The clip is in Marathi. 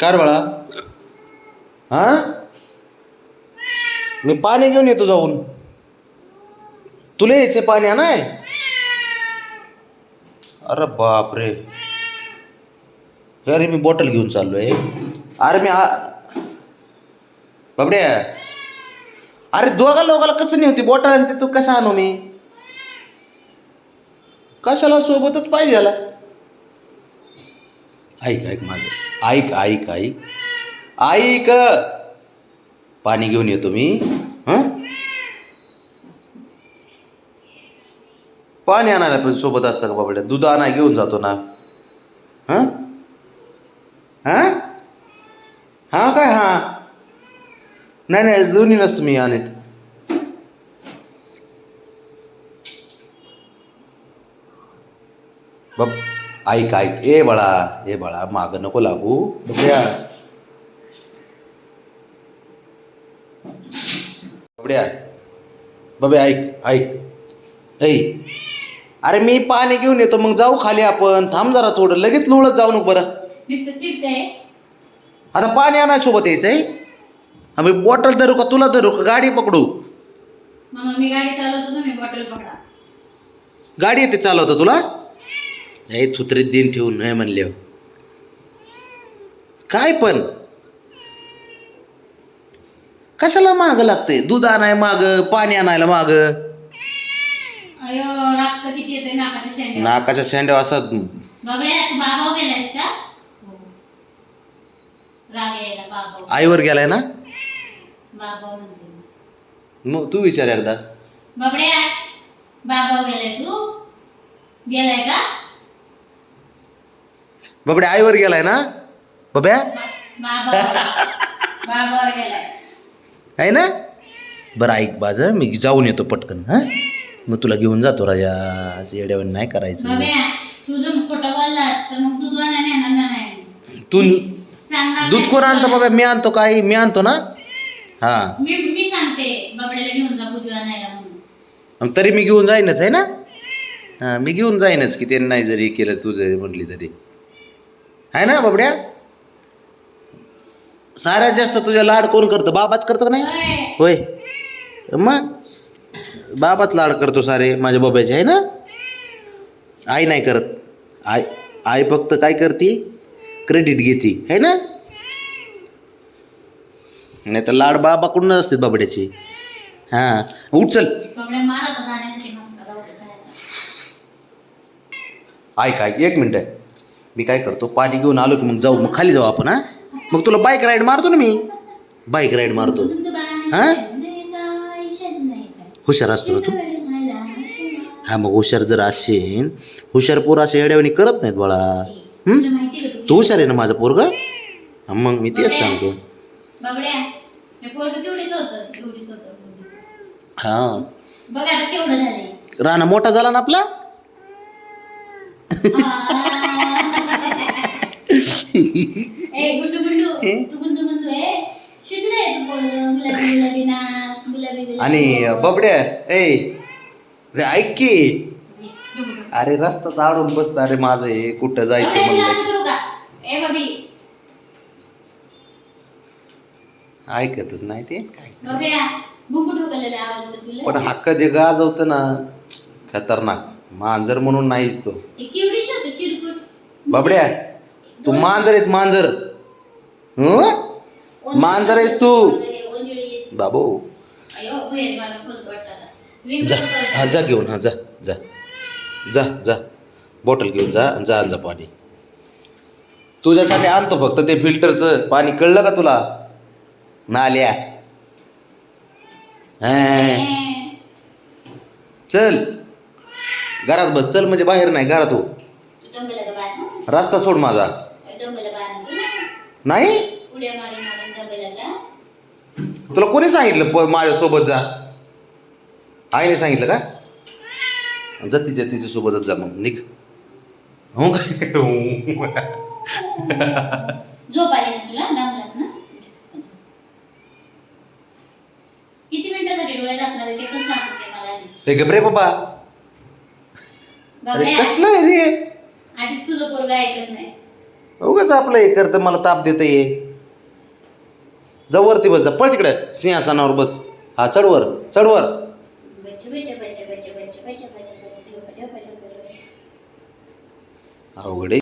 कार बाळा. हा, मी पाणी घेऊन येतो जाऊन. तुला यायचं पाणी आणाय? अरे बापरे, अरे मी बॉटल घेऊन चाललोय. अरे मी बाबड्या, अरे दोघाला कसं नाही होती बॉटल आणि तू कसं आणू मी? कशाला सोबतच पाहिजे याला. ऐक ऐक माझं, ऐक ऐक ऐक ऐक, पाणी घेऊन येतो मी. हं, पाणी आणायला पण सोबत असतं का बाबड्या? दूध आणाय घेऊन जातो ना. हां हां हां काय हां, नाही नाही दोन्ही नसतो मी आणत. बघ, ऐक ऐक, ए बाळा, ए बाळा मागं नको लागू बघ्या. बबड्या, बबे ऐक ऐक ऐ, अरे मी पाणी घेऊन येतो, मग जाऊ खाली आपण. थांब जरा थोडं, लगेच लोळत जाऊ नको बरं. आता पाणी आणाय सोबत यायचंय. आम्ही बॉटल धरू का तुला धरू का गाडी पकडू? मी गाडी चालवतो, तुम्ही बॉटल पकडा. गाडी येते चालवतं तुला? नाही थुत्रीत दिन ठेवून नाही म्हणले काय पण. कशाला माग लागतंय? दूध आणाय माग, पाणी आणायला माग. अयो रक्त किती येते नाकाच्या शेंड्यावर. नाकाच्या शेंड्या असा. बाबड्या, तू बाबाव गेलायस का? हो. राग यायला बाबाव. आईवर गेलाय ना? बाबाव म्हणते. मग तू विचार एकदा. बाबड्या, बाबाव गेलाय तू? गेलाय का? बाबड्या आईवर गेलाय ना बाब्या? बाबावर गेलाय आहे ना? बरं ऐक बाज, मी जाऊन येतो पटकन. हा, मग तुला घेऊन जातो राजा. येड्यावर नाही करायचं. बाबड्या, तुझं खोटं बोललास तर मग दूध आणायला येणार नाही. तू सांगणार दूध कोण आणतो बाबा? मी आणतो काय? मी आणतो ना. हा, मी सांगते बाबड्याला घेऊन जा बुजू आणायला म्हणून. तरी मी घेऊन जाईनच आहे ना. हा, मी घेऊन जाईनच की. त्यांनी नाही जरी केलं तू जरी म्हटली तरी आहे ना बाबड्या. साऱ्यात जास्त तुझ्या लाड कोण करतं? बाबाच करतो का नाही? होय, मग बाबाच लाड करतो सारे माझ्या बाबाचे, आहे ना. आई नाही करत. आई आई फक्त काय करते? क्रेडिट घेते, आहे ना. नाही तर लाड बाबाकडूनच असते बाबड्याची. हां, उठ चल. बाबड्या मारत राहण्यासाठी मस्का लावते काय. ऐक ऐक, एक मिनटं. मी काय करतो, पाणी घेऊन आलो की मग जाऊ, मग खाली जाऊ आपण. हां, मग तुला बाईक राईड मारतो ना मी. बाईक राईड मारतो. हां, हुशार असतो ना तू. हा, मग हुशार जर असेल, हुशार पोर असे येड्यावानी करत नाहीत बाळा. तू हुशार आहे ना माझं पोरग. मग मी तेच सांगतो. बाबड्या, हे पोरगं केवढीच होतं, एवढीच होतं. हा, बघ आता केवढं झालंय. राणा मोठा झाला ना आपला. ए गुंडू गुंडू, तू गुंडू गुंडू आहे. शिकले तू पोरगं, गुलाबी गुलाबी नाक, गुलाबी गुलाबी. आणि बबड्या, ऐक की. अरे रस्ता चाडून बसत. अरे माझं हे कुठं जायचं म्हणलं. ए बाबी, ऐकतच नाही ते काय. बाब्या बुंगू ठोकलेलं आवडतं तुला. पण हक्क जे गाजवतं ना, खतरनाक. मांजर म्हणून नाहीच तो. केवढीच होतं चिरकुट. बाबड्या, तू मांजर आहेस मांजर. मांजर आहेस तू बाबू. अयो बाहेर मला खोलत वाटतं. जा, हा जा घेऊन. हा जा जा जा जा, बॉटल घेऊन जा. जा आण जा पाणी. तुझ्यासाठी आणतो फक्त ते फिल्टरचं पाणी, कळलं का तुला? नाल्या. चल घरात बस. चल म्हणजे बाहेर नाही, घरात हो. रस्ता सोड माझा. नाही, तुला कोणी सांगितलं माझ्यासोबत जा? आईने सांगितलं का? जा तिच्या सोबतच जा. मग निघ. हो काय? झोप आली ना तुला? दमलास ना? किती मिनिटासाठी डोळे झाकणार आहे ते पण सांगते मला. हे गप रे बाबा. अरे कसलं आहे रे? आधी तुझं पोरगा ऐकत नाही. उगाच आपलं हे करतं मला ताप देतं ये जवळती बस जा पळ तिकडं सिंहासनावर बस हा चढवर चढवर बच्चे बच्चे बच्चे बच्चे बच्चे बच्चे बच्चे बच्चे बच्चे बच्चे बच्चे बच्चे अवघड आहे